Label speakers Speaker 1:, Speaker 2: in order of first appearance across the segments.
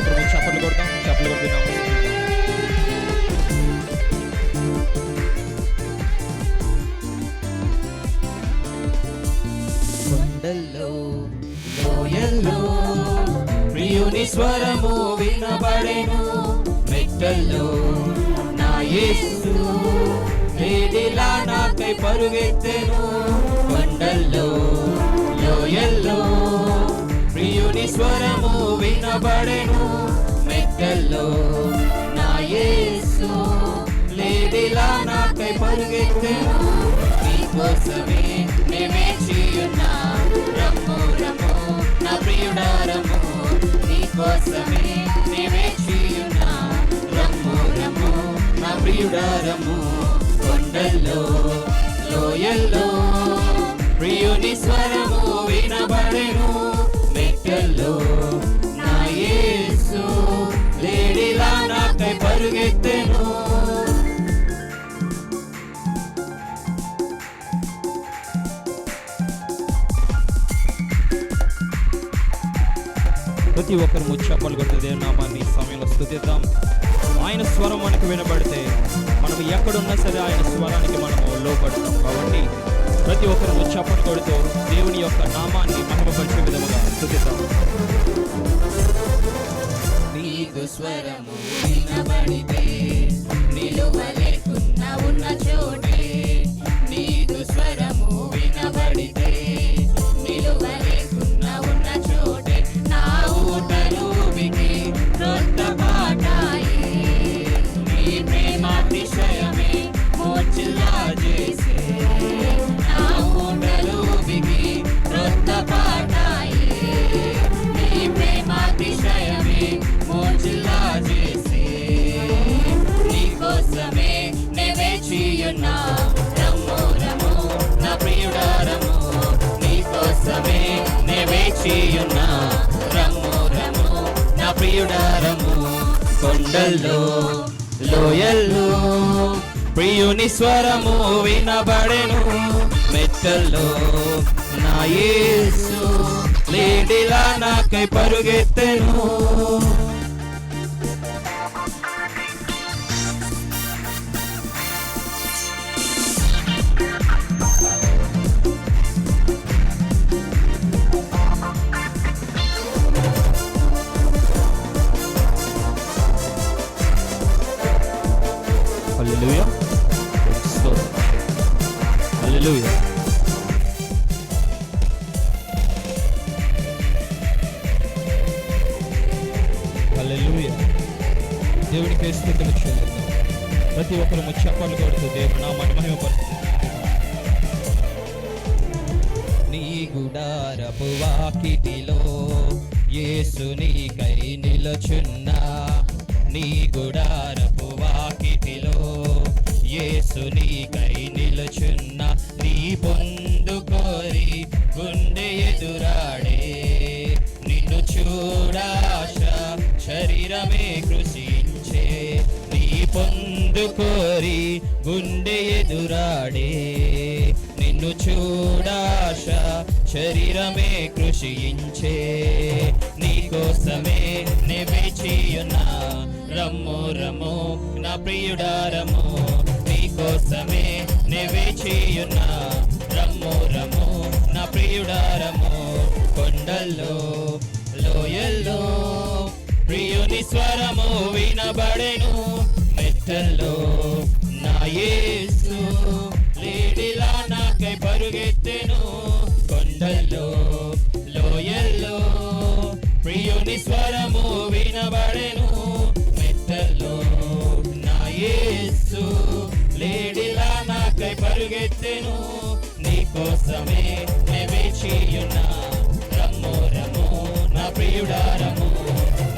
Speaker 1: ఒక్కరు చప్పట్లు కొడతాం, చప్పట్లు కొడుతున్నాము. కొండల్లో లోయల్లో ప్రియుని స్వరము వినబడెను, మెట్టల్లో నా యేసు వేదిలా నాకై పరుగెత్తెను. కొండల్లో లోయల్లో ప్రియుని స్వరము వినబడెను, మెట్టల్లో నా యేసు లేడిలా నాకై పరుగెత్తెను. నీకోసమే నే వేచియున్నా, రమ్ము రమ్ము నా ప్రియుడా రమ్ము. నీకోసమే నే వేచియున్నా, రమ్ము రమ్ము నా ప్రియుడా రమ్ము. కొండల్లో లోయల్లో ప్రియుని స్వరము వినబడెను, మెట్టల్లో నా యేసు లేడిలా నాకై పరుగెత్తెను. ప్రతి ఒక్కరు చప్పట్లు కొడుతూ దేవుని నామాన్ని సమయంలో స్తుతిద్దాం. ఆయన స్వరం మనకు వినబడితే మనం ఎక్కడున్నా సరే ఆయన స్వరానికి మనము లోపడతాం. కాబట్టి ప్రతి ఒక్కరు చప్పట్లు కొడుతూ దేవుని యొక్క నామాన్ని మహిమపరిచే విధముగా స్తుతిద్దాం.
Speaker 2: నీదు స్వరము వినబడితే నిలువలేకున్నా ఉన్న చోటే, నీదు స్వరము వినబడితే నిలువలేకున్నా ఉన్న చోటే, నా ఊటలోనికి క్రొత్త పాటాయే, నీ ప్రేమాతిశయమే మోచిలా చేసే. నా ఊటలోనికి క్రొత్త పాటాయే, నీ ప్రేమాతిశయమే మోచిలా చేసే. నీకోసమే నే వేచియున్నా, రమ్ము రమ్ము నా ప్రియుడా రమ్ము. నీకోసమే నే వేచియున్నా, రమ్ము రమ్ము నా ప్రియుడా రమ్ము. కొండల్లో లోయల్లో ప్రియుని స్వరము వినబడెను, మెట్టల్లో నా యేసు లేడిలా నాకై పరుగెత్తెను.
Speaker 1: హల్లెలూయా, హల్లెలూయా. హల్లెలూయా. దేవునికి స్తుతులు చెల్లిద్దాం. ప్రతి ఒక్కరు చప్పట్లు కొడుతూ దేవుని నామాన్ని మహిమపరుస్తాం. నీ గుడారపు వాకిటిలో యేసు నీకై నిలుచున్నా, నీ గుడారపు వాకిటిలో యేసు నీకై నిలుచున్నా. నీ పొందు కోరి గుండె ఎదురాడే, నిన్ను చూడాశ శరీరమే కృషించే. నీ పొందు కోరి గుండె ఎదురాడే, నిన్ను చూడాశ శరీరమే కృషించే. నీకోసమే నే వేచియున్నా, రమ్ము రమ్ము నా ప్రియుడా రమ్ము. నీకోసమే నే వేచియున్నా, రమ్ము రమ్ము నా ప్రియుడా రమ్ము. కొండల్లో లోయల్లో ప్రియుని స్వరము వినబడెను, మెట్టల్లో నా యేసు లేడిలా నాకై పరుగెత్తెను. కొండల్లో లోయల్లో ప్రియుని స్వరము వినబడెను, మెట్టల్లో నా యేసు లేడిలా నాకై పరుగెత్తెను. నీకోసమే నే వేచియున్నా, రమ్ము రమ్ము నా ప్రియుడా రమ్ము.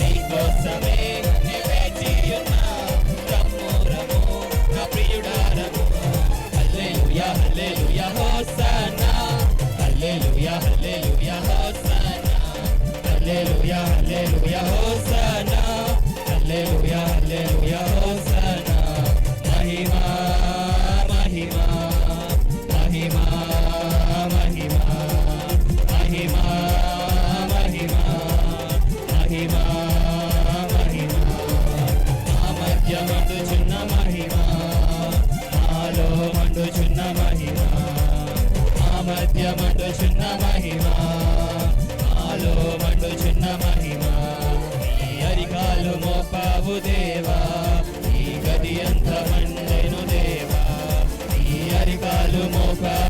Speaker 1: నీకోసమే నే వేచియున్నా, రమ్ము రమ్ము నా ప్రియుడా రమ్ము. హల్లెలూయా హల్లెలూయా హోసన్నా, హల్లెలూయా హల్లెలూయా హోసన్నా, హల్లెలూయా హల్లెలూయా హోసన్నా, హల్లెలూయా హల్లెలూయా హోసన్నా. మహిమా మహిమా మహిమా మహిమా మహిమా మహిమా మహిమా
Speaker 2: మోకారు